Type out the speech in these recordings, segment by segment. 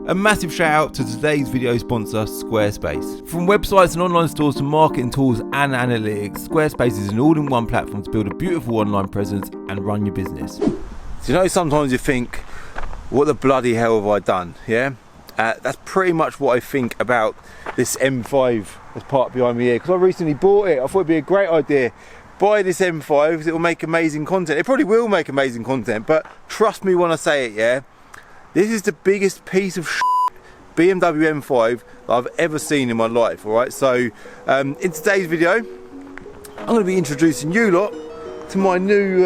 A massive shout out to today's video sponsor, Squarespace. From websites and online stores to marketing tools and analytics, Squarespace is an all-in-one platform to build a beautiful online presence and run your business. So you know, sometimes you think, what the bloody hell have I done? Yeah, that's pretty much what I think about this M5 that's parked behind me here, because I recently bought it. I thought it'd be a great idea. Buy this M5 because it will make amazing content. It probably will make amazing content, but trust me when I say it, yeah, this is the biggest piece of BMW M5 that I've ever seen in my life. Alright, so in today's video I'm going to be introducing you lot to my new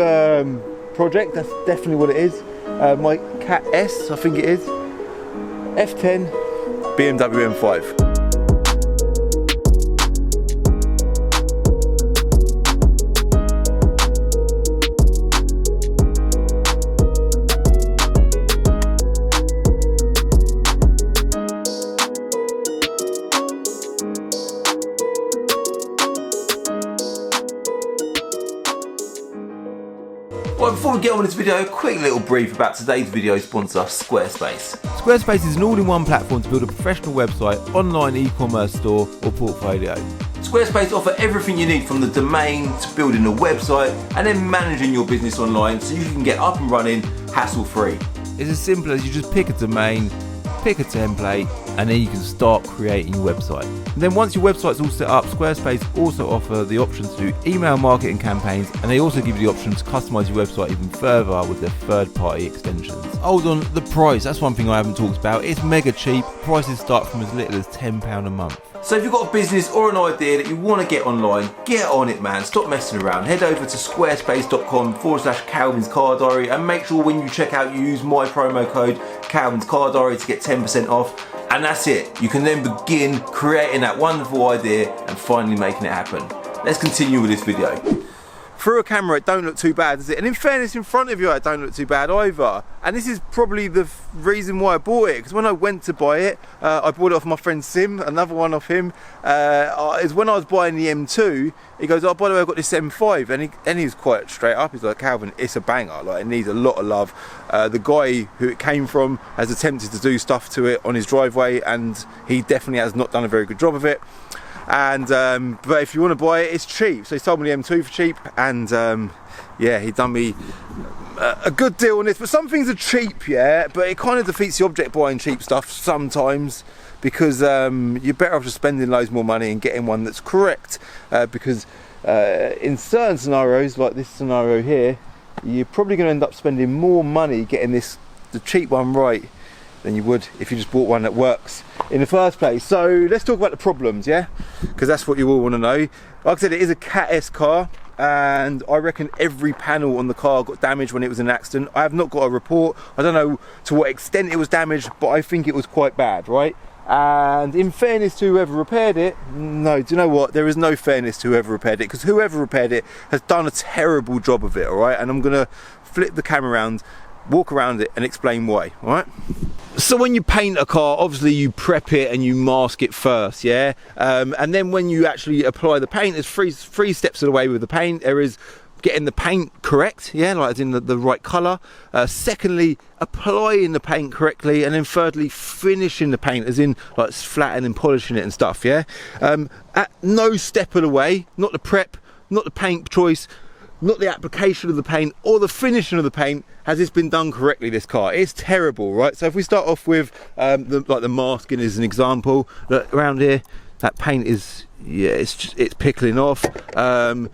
project. That's definitely what it is. My Cat S, I think it is, F10 BMW M5. Well, before we get on with this video, a quick little brief about today's video sponsor, Squarespace. Squarespace is an all-in-one platform to build a professional website, online e-commerce store or portfolio. Squarespace offer everything you need, from the domain to building a website and then managing your business online so you can get up and running hassle-free. It's as simple as you just pick a domain, pick a template, and then you can start creating your website. And then once your website's all set up, Squarespace also offer the option to do email marketing campaigns, and they also give you the option to customize your website even further with their third-party extensions. Hold on, the price, that's one thing I haven't talked about. It's mega cheap. Prices start from as little as £10 a month. So if you've got a business or an idea that you want to get online, get on it, man. Stop messing around. Head over to squarespace.com/Calvin's Car Diary and make sure when you check out you use my promo code Calvin's Car Diary to get 10% off. And that's it. You can then begin creating that wonderful idea and finally making it happen. Let's continue with this video. Through a camera it don't look too bad, does it? And in fairness, in front of you it don't look too bad either. And this is probably the reason why I bought it, because when I went to buy it, I bought it off my friend Sim, another one off him. Is when I was buying the M2, he goes, oh, by the way, I've got this M5, and he was quite straight up. He's like, Calvin, it's a banger, like, it needs a lot of love. The guy who it came from has attempted to do stuff to it on his driveway, and he definitely has not done a very good job of it. And but if you want to buy it, it's cheap. So he sold me the M2 for cheap, and yeah, he done me a good deal on this. But some things are cheap, yeah, but it kind of defeats the object buying cheap stuff sometimes, because you're better off just spending loads more money and getting one that's correct, because in certain scenarios, like this scenario here, you're probably going to end up spending more money getting the cheap one right than you would if you just bought one that works in the first place. So let's talk about the problems, yeah, because that's what you all want to know. Like I said, it is a Cat S car, and I reckon every panel on the car got damaged when it was in an accident. I have not got a report. I don't know to what extent it was damaged, but I think it was quite bad, right? And in fairness to whoever repaired it, no, do you know what? There is no fairness to whoever repaired it, because whoever repaired it has done a terrible job of it, all right? And I'm gonna flip the camera around, walk around it and explain why, all right? So when you paint a car, obviously you prep it and you mask it first, yeah? And then when you actually apply the paint, there's three steps of the way with the paint. There is getting the paint correct, yeah, like in the right colour. Secondly, applying the paint correctly, and then thirdly, finishing the paint, as in like flattening and polishing it and stuff, yeah? At no step of the way, not the prep, not the paint choice, not the application of the paint or the finishing of the paint, has this been done correctly, this car. It's terrible, right? So if we start off with the masking as an example, look around here, that paint is, yeah, it's pickling off. The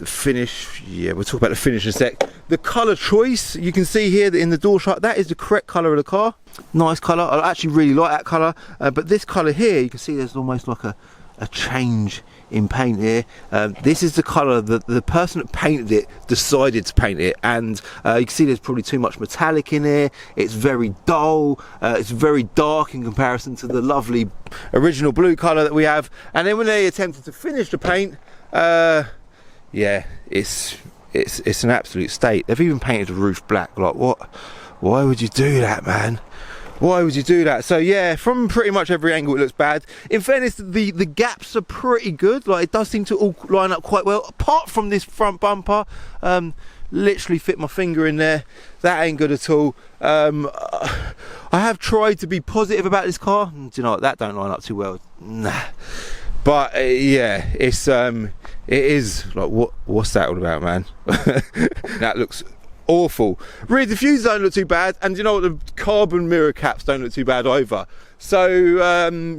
finish, yeah, we'll talk about the finish in a sec. The colour choice, you can see here that in the door shot, that is the correct colour of the car. Nice colour, I actually really like that colour. But this colour here, you can see there's almost like a change in paint here. This is the colour that the person that painted it decided to paint it, and you can see there's probably too much metallic in here. It's very dull, it's very dark in comparison to the lovely original blue colour that we have. And then when they attempted to finish the paint, yeah, it's an absolute state. They've even painted the roof black. Like, what? Why would you do that, man? Why would you do that? So yeah, from pretty much every angle it looks bad. In fairness, the gaps are pretty good. Like, it does seem to all line up quite well, apart from this front bumper. literally fit my finger in there. That ain't good at all. I have tried to be positive about this car. Do you know what, that don't line up too well. Nah. But yeah, it is like, what's that all about, man? That looks awful. Rear diffusers don't look too bad, and you know what, the carbon mirror caps don't look too bad either. So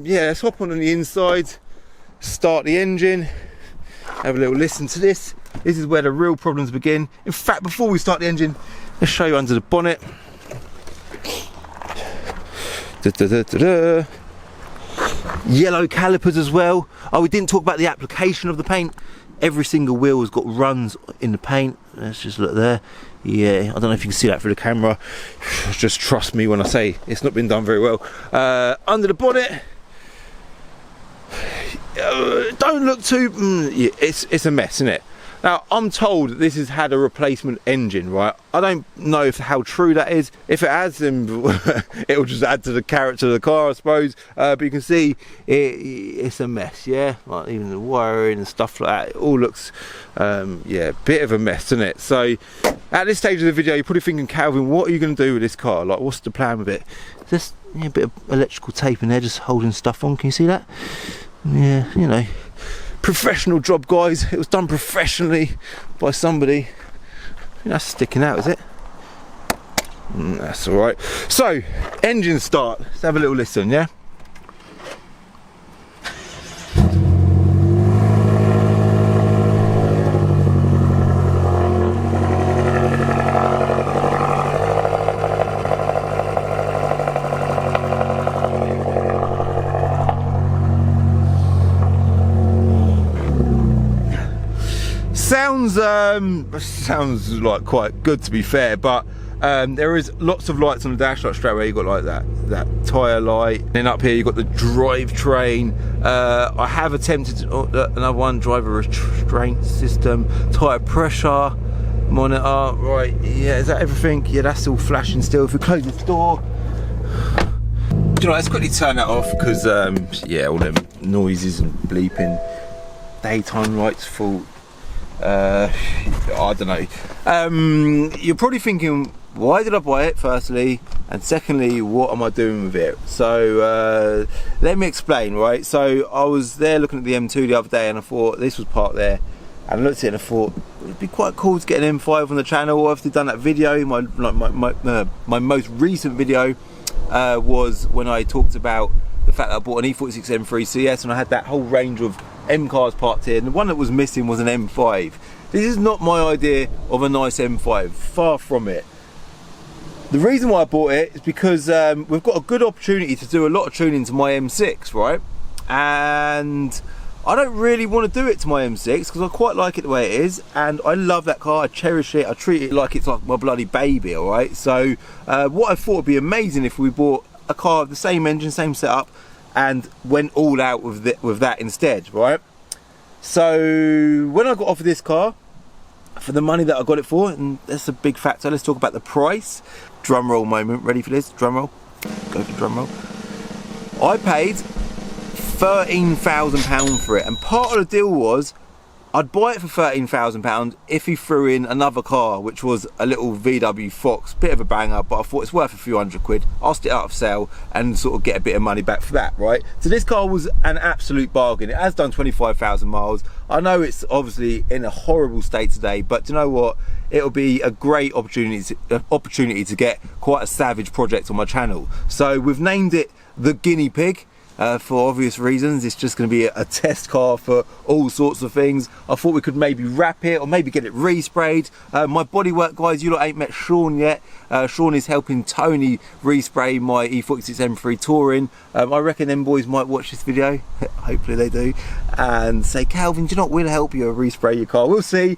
yeah, let's hop on the inside, start the engine, have a little listen to this. This is where the real problems begin. In fact, before we start the engine, let's show you under the bonnet. Yellow calipers as well. Oh, we didn't talk about the application of the paint. Every single wheel has got runs in the paint. Let's just look there. Yeah, I don't know if you can see that through the camera. Just trust me when I say it's not been done very well. Under the bonnet, don't look too. Yeah, it's a mess, isn't it? Now, I'm told this has had a replacement engine, right? I don't know how true that is. If it has, then it'll just add to the character of the car, I suppose. But you can see it's a mess, yeah? Like even the wiring and stuff like that, it all looks, yeah, bit of a mess, isn't it? So, at this stage of the video, you're probably thinking, Calvin, what are you going to do with this car? Like, what's the plan with it? Just a bit of electrical tape in there, just holding stuff on. Can you see that? Yeah, you know. Professional job, guys. It was done professionally by somebody. That's sticking out, is it? That's all right. So, engine start. Let's have a little listen, yeah? Sounds like quite good, to be fair, but there is lots of lights on the dash. Like straight away you got like that tyre light, then up here you got the drivetrain. I have attempted another one, driver restraint system, tyre pressure monitor. Right, yeah, is that everything? Yeah, that's all flashing still. If we close this door, you know, let's quickly turn that off because yeah, all them noises and bleeping. Daytime lights full. I don't know. You're probably thinking, why did I buy it, firstly, and secondly, what am I doing with it? So let me explain, right? So I was there looking at the M2 the other day, and I thought this was parked there, and I looked at it and I thought it'd be quite cool to get an M5 on the channel. I've done that video. My most recent video was when I talked about the fact that I bought an E46 M3 CS, and I had that whole range of M cars parked here, and the one that was missing was an M5. This is not my idea of a nice M5, far from it. The reason why I bought it is because we've got a good opportunity to do a lot of tuning to my M6, right? And I don't really want to do it to my M6 because I quite like it the way it is, and I love that car, I cherish it, I treat it like it's like my bloody baby, alright? So what I thought would be amazing if we bought a car of the same engine, same setup, and went all out with that instead, right? So when I got offered this car for the money that I got it for, and that's a big factor, let's talk about the price. Drum roll moment, ready for this? Drum roll, go for drum roll. I paid £13,000 for it, and part of the deal was I'd buy it for £13,000 if he threw in another car, which was a little VW Fox, bit of a banger, but I thought it's worth a few £100. I'll stick it out of sale and sort of get a bit of money back for that, right? So this car was an absolute bargain. It has done 25,000 miles. I know it's obviously in a horrible state today, but do you know what? It'll be a great opportunity to get quite a savage project on my channel. So we've named it the Guinea Pig. For obvious reasons. It's just going to be a test car for all sorts of things. I thought we could maybe wrap it or maybe get it resprayed. My bodywork guys, you lot ain't met Sean yet. Sean is helping Tony respray my E46 M3 Touring. I reckon them boys might watch this video, hopefully they do, and say, Calvin, do you not want to help you respray your car? We'll see.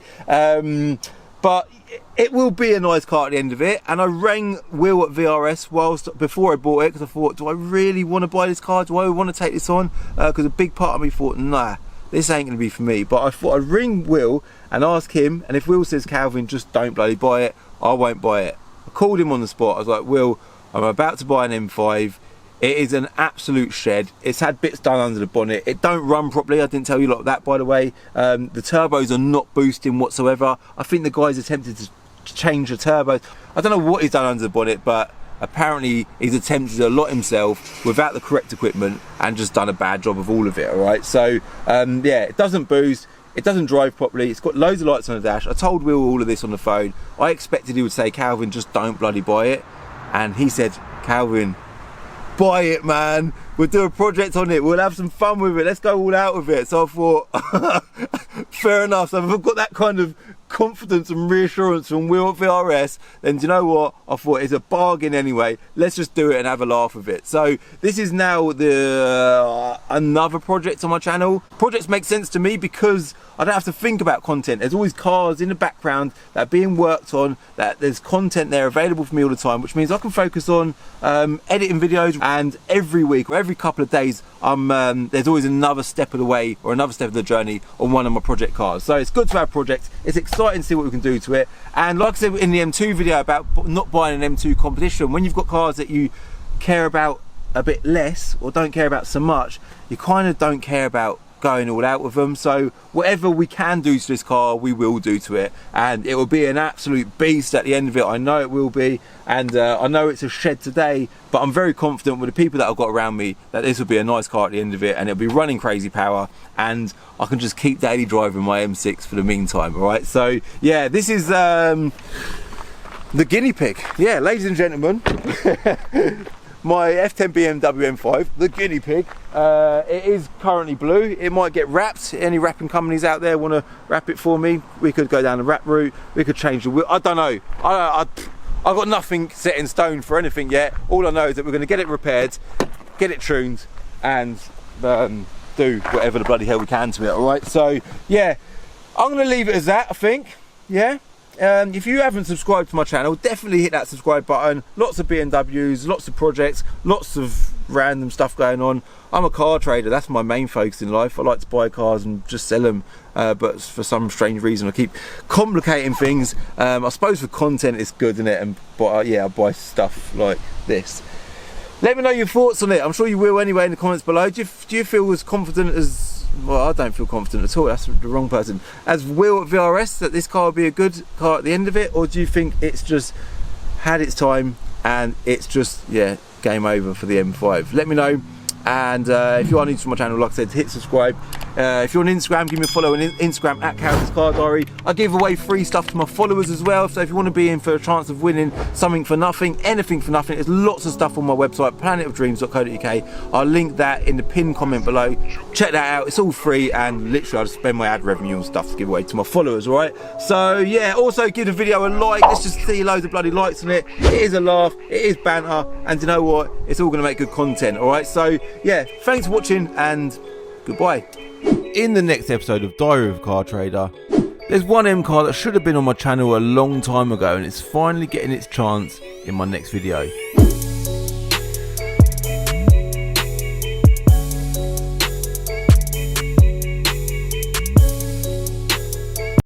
But it will be a nice car at the end of it. And I rang Will at VRS before I bought it, because I thought, do I really want to buy this car? Do I want to take this on? Because a big part of me thought, nah, this ain't going to be for me. But I thought I'd ring Will and ask him, and if Will says, Calvin, just don't bloody buy it, I won't buy it. I called him on the spot. I was like, Will, I'm about to buy an M5. It is an absolute shed. It's had bits done under the bonnet. It don't run properly. I didn't tell you a lot of that, by the way. The turbos are not boosting whatsoever. I think the guys attempted changed the turbos. I don't know what he's done under the bonnet, but apparently he's attempted a lot himself without the correct equipment and just done a bad job of all of it, all right? So, yeah, it doesn't boost, it doesn't drive properly, it's got loads of lights on the dash. I told Will all of this on the phone. I expected he would say, Calvin, just don't bloody buy it. And he said, Calvin, buy it, man. We'll do a project on it. We'll have some fun with it. Let's go all out with it. So I thought, fair enough. So if I've got that kind of confidence and reassurance from Will at VRS, then do you know what? I thought it's a bargain anyway. Let's just do it and have a laugh with it. So this is now the another project on my channel. Projects make sense to me because I don't have to think about content. There's always cars in the background that are being worked on, that there's content there available for me all the time, which means I can focus on editing videos, and every week or every couple of days there's always another step of the way or another step of the journey on one of my project cars. So it's good to have projects. It's exciting to see what we can do to it. And like I said in the M2 video about not buying an M2 competition, when you've got cars that you care about a bit less or don't care about so much, you kind of don't care about going all out with them. So whatever we can do to this car, we will do to it, and it will be an absolute beast at the end of it. I know it will be, and I know it's a shed today, but I'm very confident with the people that I've got around me that this will be a nice car at the end of it, and it'll be running crazy power, and I can just keep daily driving my M6 for the meantime. All right, so yeah, this is the guinea pig. Yeah, ladies and gentlemen, my F10 Bmw M5, the guinea pig. It is currently blue. It might get wrapped. Any wrapping companies out there want to wrap it for me? We could go down the wrap route. We could change the wheel. I don't know. I've got nothing set in stone for anything yet. All I know is that we're going to get it repaired, get it tuned, and do whatever the bloody hell we can to it. All right. So yeah, I'm going to leave it as that, I think. Yeah. If you haven't subscribed to my channel, definitely hit that subscribe button. Lots of BMWs, lots of projects, lots of random stuff going on. I'm a car trader, that's my main focus in life. I like to buy cars and just sell them, but for some strange reason I keep complicating things. I suppose for content it's good, isn't it? But yeah, I buy stuff like this. Let me know your thoughts on it. I'm sure you will anyway in the comments below. Do you feel as confident as, well, I don't feel confident at all, that's the wrong person, as Will at VRS, that this car will be a good car at the end of it? Or do you think it's just had its time and it's just, yeah, game over for the M5? Let me know. And if you are new to my channel, like I said, hit subscribe. If you're on Instagram, give me a follow on Instagram at Carrots Car Diary. I give away free stuff to my followers as well, so if you want to be in for a chance of winning something for nothing, anything for nothing, there's lots of stuff on my website, planetofdreams.co.uk. I'll link that in the pinned comment below. Check that out, it's all free, and literally I just spend my ad revenue and stuff to give away to my followers, alright? So yeah, also give the video a like. Let's just see loads of bloody likes on it. It is a laugh, it is banter, and you know what? It's all going to make good content, alright? So yeah, thanks for watching and goodbye. In the next episode of Diary of a Car Trader, there's one M car that should have been on my channel a long time ago, and it's finally getting its chance in my next video.